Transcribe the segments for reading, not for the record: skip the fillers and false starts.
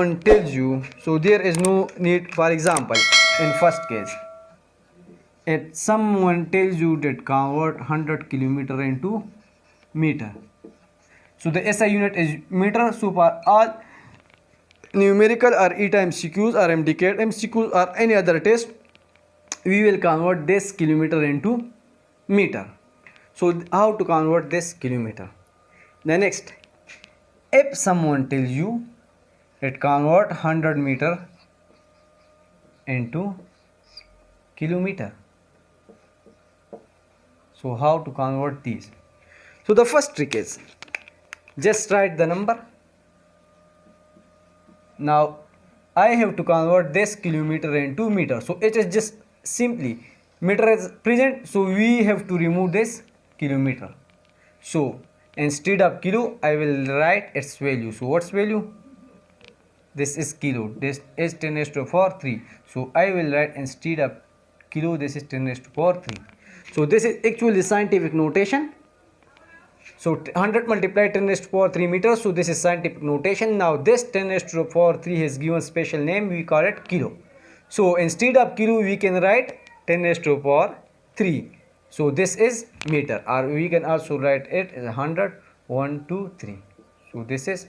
someone tells you, so there is no need, for example, in first case, if someone tells you that convert 100 kilometer into meter, so the SI unit is meter. So for all numerical or ETA MCQs or MDCAT MCQs or any other test, we will convert this kilometer into meter. So how to convert this kilometer? The next, if someone tells you that convert 100 meter into kilometer, so how to convert these? So the first trick is just write the number. Now I have to convert this kilometer into meter, so it is just simply meter is present, so we have to remove this kilometer. So instead of kilo I will write its value. So what's value? This is kilo, this is 10 raised to power 3. So I will write instead of kilo, this is 10 raised to power 3. So this is actually scientific notation. So 100 multiplied 10 raised to power 3 meters. So this is scientific notation. Now this 10 raised to power 3 has given special name, we call it kilo. So instead of kilo we can write 10 raised to power 3. So this is meter, or we can also write it as 100, 1, 2, 3. So this is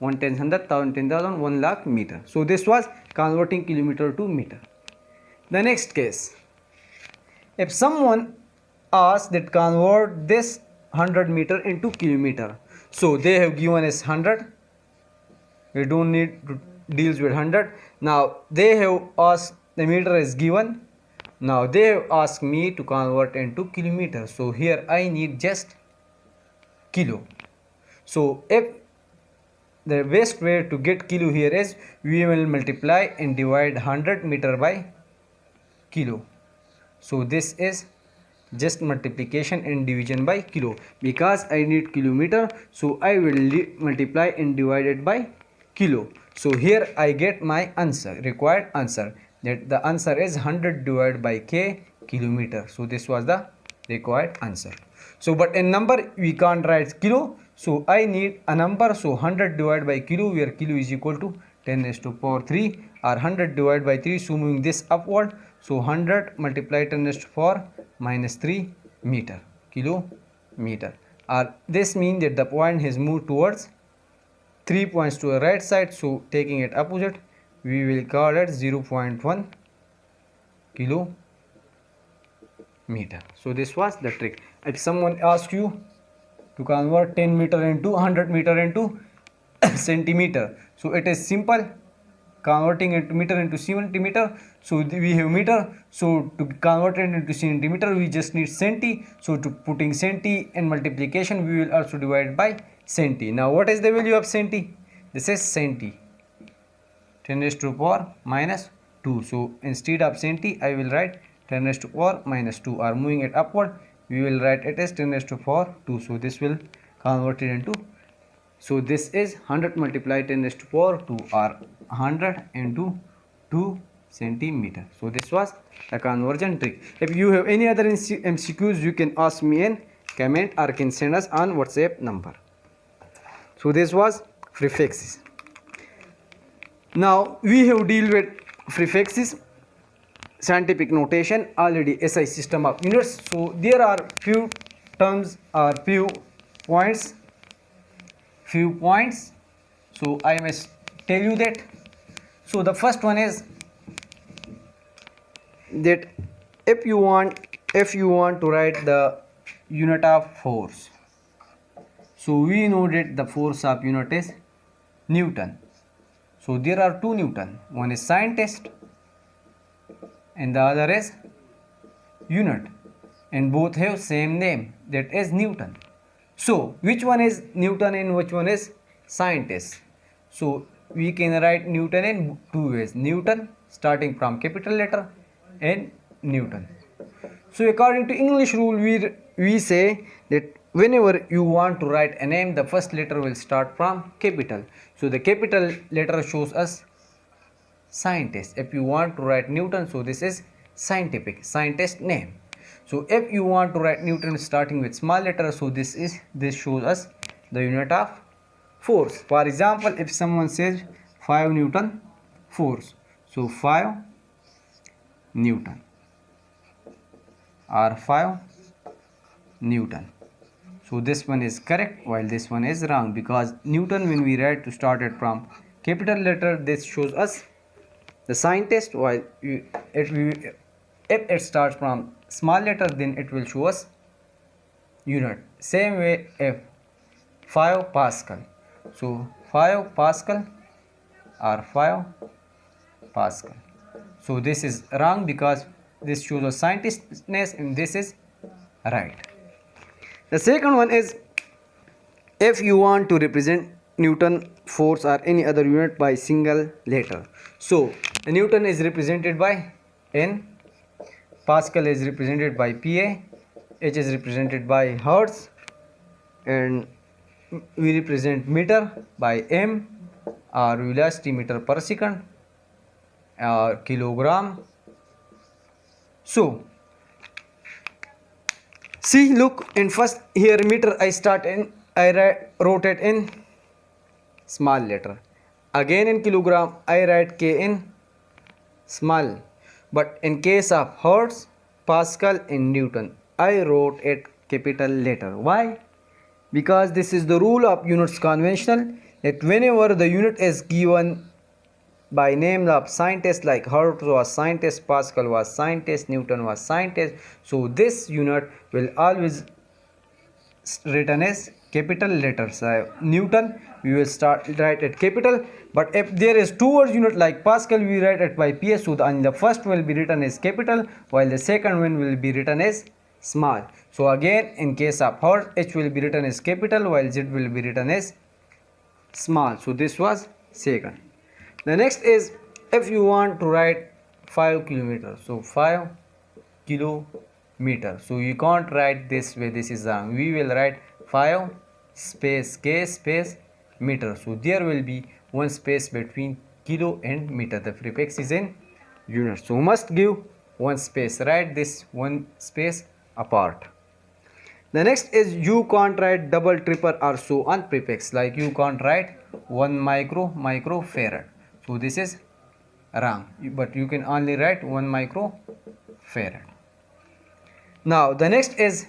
1 10 100 1000 10,000 1 lakh meter. So this was converting kilometer to meter. The next case, if someone asks that convert this 100 meter into kilometer, so they have given us 100, we don't need to deal with 100. Now they have asked, the meter is given, now they have asked me to convert into kilometer. So here I need just kilo. So if the best way to get kilo here is, we will multiply and divide 100 meter by kilo. So this is just multiplication and division by kilo, because I need kilometer, so I will multiply and divide it by kilo. So here I get my answer, required answer, that the answer is 100 divided by k kilometer. So this was the required answer. So but in number we can't write kilo, so I need a number. So 100 divided by kilo, where kilo is equal to 10 raised to power 3, or 100 divided by 3, so moving this upward. So 100 multiplied 10 raised to power minus 3 meter, kilometer. This means that the point has moved towards 3 points to the right side. So taking it opposite, we will call it 0.1 kilometer. So this was the trick. If someone asks you to convert 10 meter into 100 meter into centimeter, so it is simple, converting into meter into centimeter. So we have meter, so to convert it into centimeter we just need centi. So to putting centi in multiplication, we will also divide by centi. Now what is the value of centi? This is centi, 10 raised to power minus 2. So instead of centi I will write 10 raised to power minus 2, or moving it upward we will write it as 10 raised to power 2. So this will convert it into, so this is 100 multiplied 10 raised to power 2, or 100 into 2 centimeter. So this was the conversion trick. If you have any other MCQs, you can ask me in comment or can send us on WhatsApp number. So this was prefixes. Now we have deal with prefixes, scientific notation, already SI system of units. So there are few terms or few points. So I must tell you that. So the first one is that if you want to write the unit of force, so we know that the force of unit is Newton. So there are two Newton, one is scientist and the other is unit, and both have same name, that is Newton. So which one is Newton and which one is scientist? So we can write Newton in two ways, Newton starting from capital letter and Newton. So according to English rule, we say that whenever you want to write a name, the first letter will start from capital. So the capital letter shows us scientist. If you want to write Newton, so this is scientist name. So if you want to write Newton starting with small letter, so this shows us the unit of force. For example, if someone says 5 Newton force, so 5 Newton or 5 Newton. So this one is correct while this one is wrong, because Newton, when we write to start it from capital letter, this shows us the scientist, while if it starts from small letter, then it will show us unit. Same way if 5 Pascal, so 5 Pascal or 5 Pascal. So this is wrong because this shows a scientistness and this is right. The second one is, if you want to represent Newton force or any other unit by single letter. So Newton is represented by N, Pascal is represented by PA, H is represented by Hertz, and we represent meter by M, or velocity meter per second, or kilogram. So see, look, in first here meter I wrote it in small letter. Again in kilogram I write K in small. But in case of Hertz, Pascal and Newton, I wrote it capital letter. Why? Because this is the rule of units conventional, that whenever the unit is given by name of scientist, like Hertz was scientist, Pascal was scientist, Newton was scientist, so this unit will always written as capital letters. Newton we will write it capital, but if there is two words unit like Pascal, we write it by PS, so the first will be written as capital while the second one will be written as small. So again, in case of Hertz, H will be written as capital while Z will be written as small. So this was second. The next is, if you want to write 5 kilometers, so 5 kilometer, so you can't write this way, this is wrong. We will write 5 space K space meter, so there will be one space between kilo and meter. The prefix is in units, so must give one space. Write this one space apart. The next is, you can't write double, triple or so on prefix, like you can't write 1 microfarad. So this is wrong, but you can only write 1 microfarad. Now the next is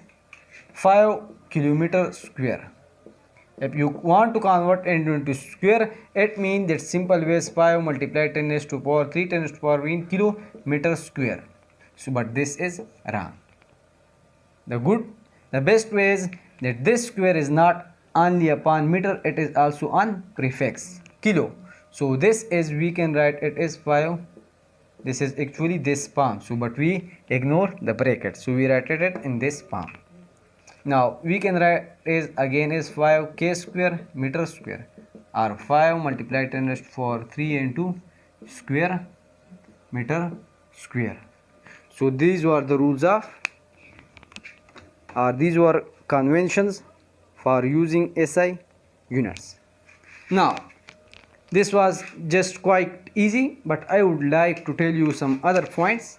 5 kilometer square. If you want to convert it into square, it means that simple way is 5 multiplied 10 raised to power 3 10 raised to power 3 kilometer square. So but this is wrong. The best way is that this square is not only upon meter, it is also on prefix kilo. So this is, we can write it as 5, this is actually this palm, so but we ignore the bracket, so we write it in this palm. Now we can write is again is 5 k square meter square, or 5 multiplied 10 raised to power 3 into square meter square. So these were the rules of, these were conventions for using SI units. Now this was just quite easy, but I would like to tell you some other points,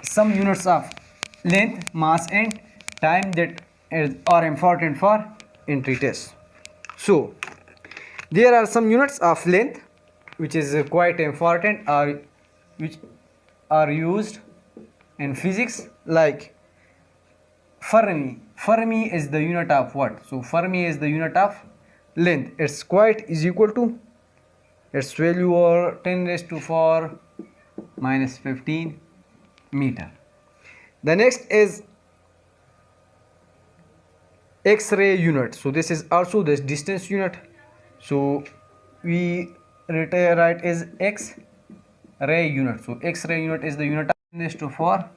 some units of length, mass and time that are important for entry test. So there are some units of length which is quite important, or which are used in physics, like Fermi. Fermi is the unit of what? So Fermi is the unit of length. It's quite is equal to, its value or 10 raised to 4 minus 15 meter. The next is X-ray unit. So this is also the distance unit. So we write is X-ray unit. So X-ray unit is the unit of 10 raised to 4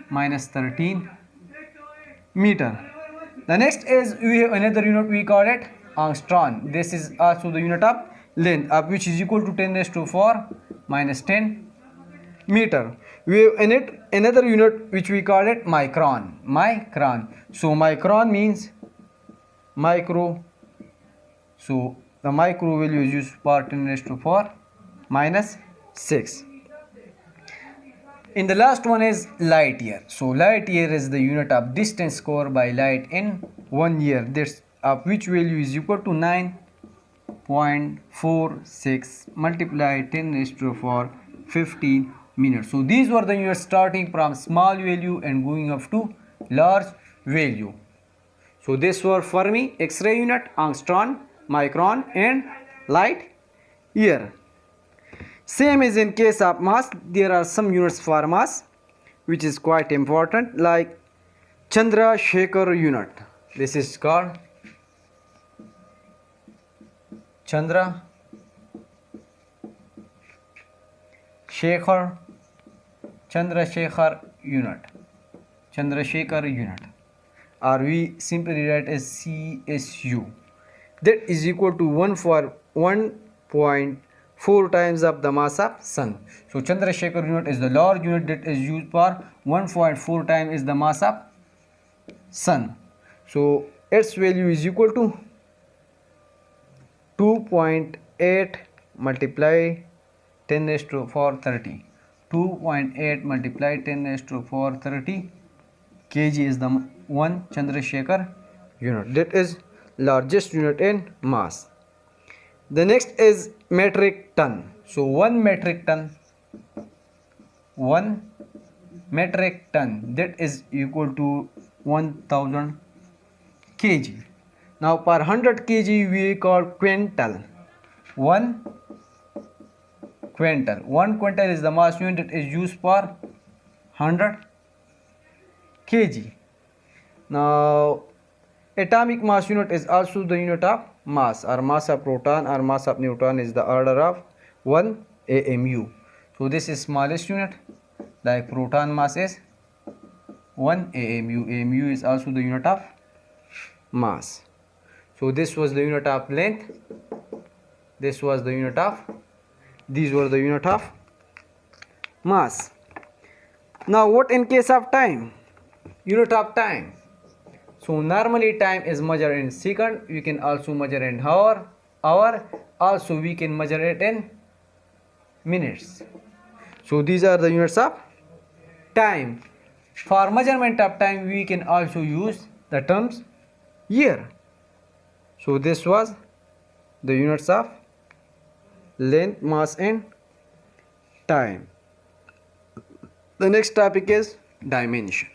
minus 13 meter. The next is, we have another unit, we call it angstrom. This is also the unit of length, which is equal to 10 raised to 4 minus 10 meter. We have in it another unit which we call it micron. So micron means micro. So the micro value is used for 10 raised to 4 minus 6. In the last one is light year. So light year is the unit of distance covered by light in 1 year. This which value is equal to 9 1.46 multiply 10 raised to the power 15 minutes. So these were the units starting from small value and going up to large value. So this were Fermi, X-ray unit, angstrom, micron and light year. Same as in case of mass, there are some units for mass which is quite important, like Chandrasekhar unit. This is called Chandrasekhar unit. Chandrasekhar unit, or we simply write as CSU. That is equal to 1.4 times of the mass of sun. So Chandrasekhar unit is the large unit that is used for 1.4 times is the mass of sun. So its value is equal to 2.8 multiply 10 raised to the power 30. 2.8 multiply 10 raised to the power 30 kg is the one Chandrasekhar unit. That is largest unit in mass. The next is metric ton. So 1 metric ton that is equal to 1000 kg. Now per 100 kg we call quintal. 1 quintal. 1 quintal is the mass unit that is used for 100 kg. Now atomic mass unit is also the unit of mass, or mass of proton or mass of neutron is the order of 1 AMU. So this is smallest unit, like proton mass is 1 AMU. AMU is also the unit of mass. So this was the unit of length, this was the unit of, these were the unit of mass. Now what in case of time? Unit of time. So normally time is measured in second. We can also measure in hour. Also we can measure it in minutes. So these are the units of time. For measurement of time we can also use the terms year. So this was the units of length, mass and time. The next topic is dimension.